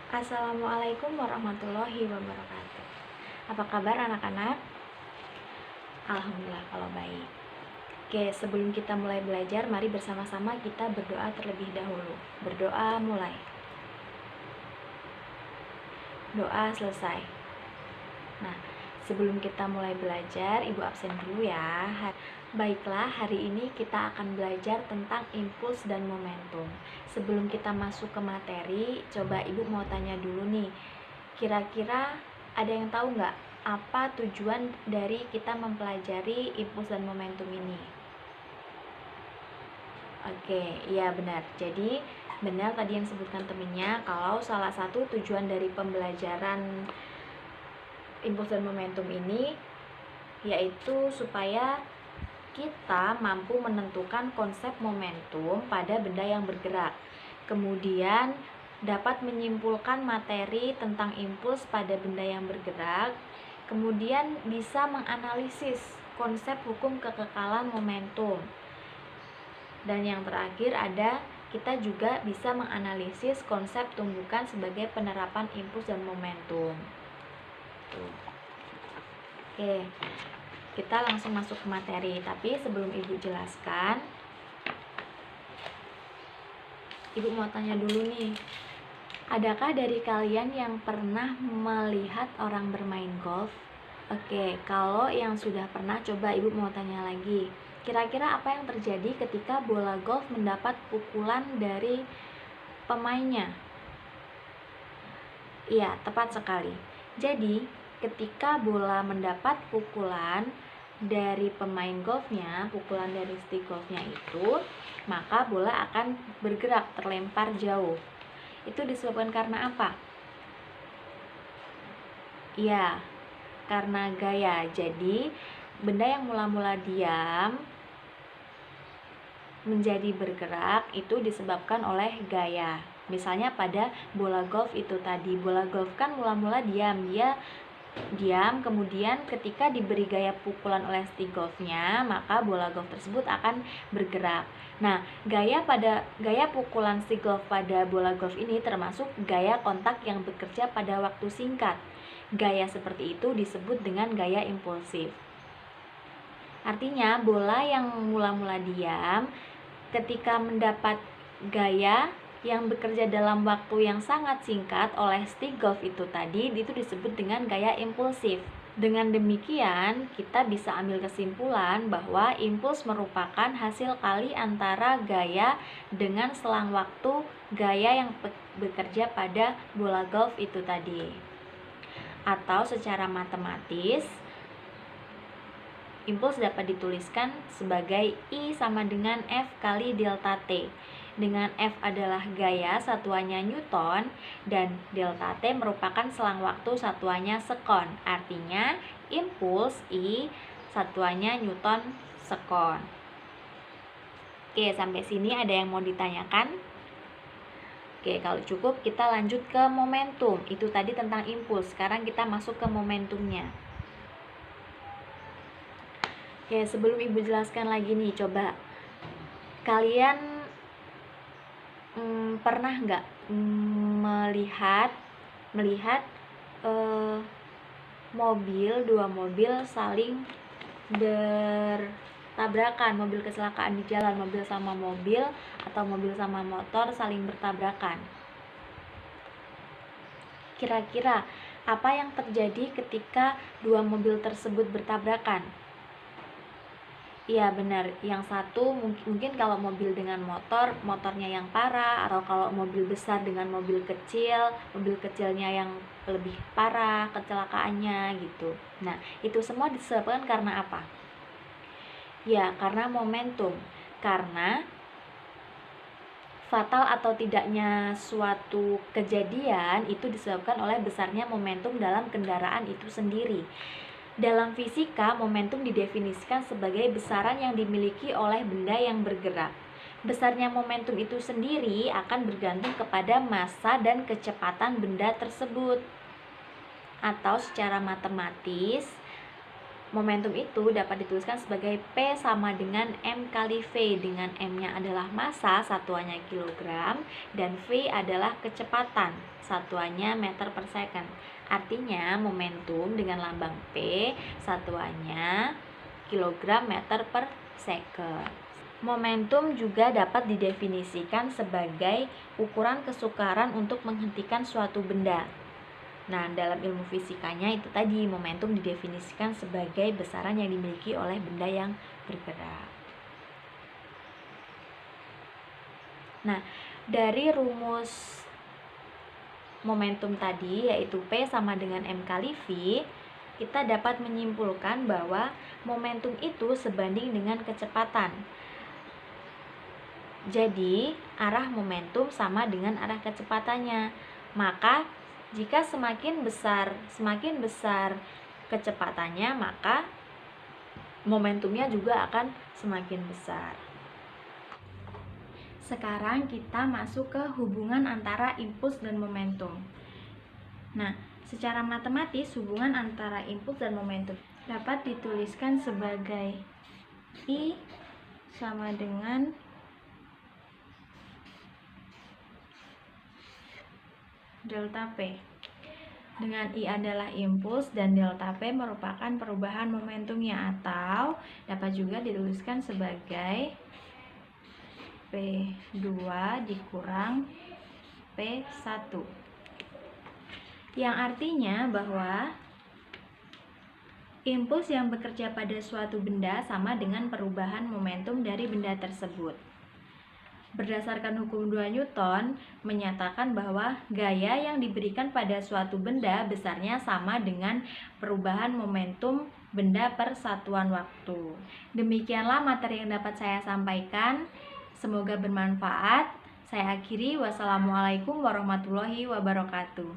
Assalamualaikum warahmatullahi wabarakatuh. Apa kabar anak-anak? Alhamdulillah kalau baik. Oke, sebelum kita mulai belajar, mari bersama-sama kita berdoa terlebih dahulu. Berdoa mulai. Doa selesai. Nah, sebelum kita mulai belajar, Ibu absen dulu ya. Baiklah, hari ini kita akan belajar tentang impuls dan momentum. Sebelum kita masuk ke materi, coba Ibu mau tanya dulu nih. Kira-kira ada yang tahu nggak apa tujuan dari kita mempelajari impuls dan momentum ini? Oke, iya benar. Jadi benar tadi yang sebutkan temennya, kalau salah satu tujuan dari pembelajaran impuls dan momentum ini yaitu supaya kita mampu menentukan konsep momentum pada benda yang bergerak. Kemudian dapat menyimpulkan materi tentang impuls pada benda yang bergerak. Kemudian bisa menganalisis konsep hukum kekekalan momentum. Dan yang terakhir kita juga bisa menganalisis konsep tumbukan sebagai penerapan impuls dan momentum. Oke, kita langsung masuk ke materi. Tapi sebelum Ibu jelaskan, Ibu mau tanya dulu nih. Adakah dari kalian yang pernah melihat orang bermain golf? Oke, kalau yang sudah pernah, coba Ibu mau tanya lagi. Kira-kira apa yang terjadi ketika bola golf mendapat pukulan dari pemainnya? Iya, tepat sekali. Jadi, ketika bola mendapat pukulan dari pemain golfnya, pukulan dari stick golfnya itu, maka bola akan bergerak, terlempar jauh. Itu disebabkan karena apa? Iya, karena gaya. Jadi, benda yang mula-mula diam menjadi bergerak itu disebabkan oleh gaya. Misalnya pada bola golf itu tadi, bola golf kan mula-mula diam, dia diam, kemudian ketika diberi gaya pukulan oleh stick golfnya, maka bola golf tersebut akan bergerak. Nah, gaya pukulan stick golf pada bola golf ini termasuk gaya kontak yang bekerja pada waktu singkat. Gaya seperti itu disebut dengan gaya impulsif. Artinya, bola yang mula-mula diam ketika mendapat gaya yang bekerja dalam waktu yang sangat singkat oleh stick golf itu tadi, itu disebut dengan gaya impulsif. Dengan demikian, kita bisa ambil kesimpulan bahwa impuls merupakan hasil kali antara gaya dengan selang waktu gaya yang bekerja pada bola golf itu tadi. Atau secara matematis, impuls dapat dituliskan sebagai I sama dengan F kali delta T. Dengan F adalah gaya, satuannya Newton, dan delta T merupakan selang waktu, satuannya sekon. Artinya impuls I, satuannya Newton sekon. Oke, sampai sini ada yang mau ditanyakan? Oke, kalau cukup kita lanjut ke momentum. Itu tadi tentang impuls. Sekarang kita masuk ke momentumnya. Oke, sebelum Ibu jelaskan lagi nih, coba kalian pernah nggak melihat dua mobil saling bertabrakan, mobil kecelakaan di jalan, mobil sama mobil atau mobil sama motor saling bertabrakan? Kira-kira apa yang terjadi ketika dua mobil tersebut bertabrakan? Iya benar, yang satu mungkin kalau mobil dengan motornya yang parah, atau kalau mobil besar dengan mobil kecilnya yang lebih parah kecelakaannya gitu. Nah, itu semua disebabkan karena apa? Ya, karena momentum. Karena fatal atau tidaknya suatu kejadian itu disebabkan oleh besarnya momentum dalam kendaraan itu sendiri. Dalam fisika, momentum didefinisikan sebagai besaran yang dimiliki oleh benda yang bergerak. Besarnya momentum itu sendiri akan bergantung kepada massa dan kecepatan benda tersebut. Atau secara matematis, Momentum itu dapat dituliskan sebagai P sama dengan M kali V, dengan M-nya adalah massa, satuannya kilogram, dan V adalah kecepatan, satuannya meter per second. Artinya momentum dengan lambang P, satuannya kilogram meter per second. Momentum juga dapat didefinisikan sebagai ukuran kesukaran untuk menghentikan suatu benda. Nah, dalam ilmu fisikanya itu tadi, momentum didefinisikan sebagai besaran yang dimiliki oleh benda yang bergerak. Nah, dari rumus momentum tadi, yaitu P sama dengan M kali V, kita dapat menyimpulkan bahwa momentum itu sebanding dengan kecepatan. Jadi, arah momentum sama dengan arah kecepatannya. Maka jika semakin besar kecepatannya, maka momentumnya juga akan semakin besar. Sekarang kita masuk ke hubungan antara impuls dan momentum. Nah, secara matematis hubungan antara impuls dan momentum dapat dituliskan sebagai I sama dengan delta P, dengan I adalah impuls dan delta P merupakan perubahan momentumnya, atau dapat juga dituliskan sebagai P2 dikurang P1, yang artinya bahwa impuls yang bekerja pada suatu benda sama dengan perubahan momentum dari benda tersebut. Berdasarkan hukum 2 Newton menyatakan bahwa gaya yang diberikan pada suatu benda besarnya sama dengan perubahan momentum benda per satuan waktu. Demikianlah materi yang dapat saya sampaikan. Semoga bermanfaat. Saya akhiri. Wassalamualaikum warahmatullahi wabarakatuh.